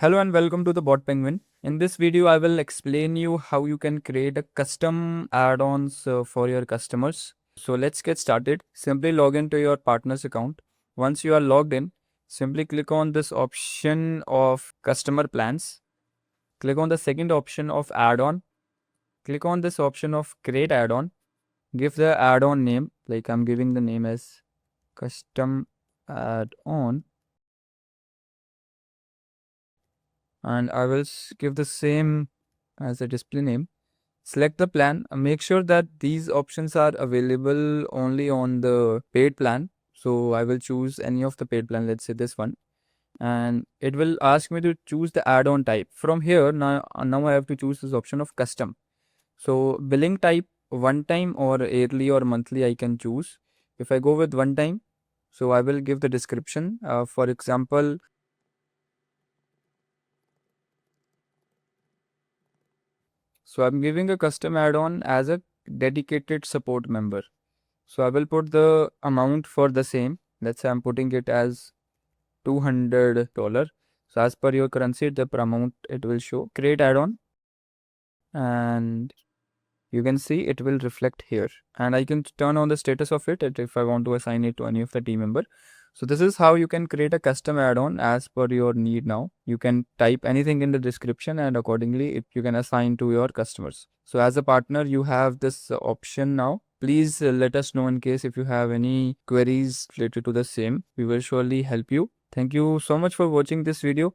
Hello and welcome to the BotPenguin. In this video, I will explain you how you can create a custom add-ons for your customers. So let's get started. Simply log into your partner's account. Once you are logged in, simply click on this option of customer plans. Click on the second option of add-on. Click on this option of create add-on. Give the add-on name, like I'm giving the name as custom add-on. And I will give the same as a display name. Select the plan. Make sure that these options are available only on the paid plan. So I will choose any of the paid plan, let's say this one. And it will ask me to choose the add-on type. From here, now I have to choose this option of custom. So billing type, one time or yearly or monthly I can choose. If I go with one time, so I will give the description. For example, so I'm giving a custom add-on as a dedicated support member. So I will put the amount for the same. Let's say I'm putting it as $200. So as per your currency, the per amount it will show. Create add-on, and you can see it will reflect here. And I can turn on the status of it if I want to assign it to any of the team member. So this is how you can create a custom add-on as per your need now. You can type anything in the description and accordingly you can assign to your customers. So as a partner, you have this option now. Please let us know in case if you have any queries related to the same. We will surely help you. Thank you so much for watching this video.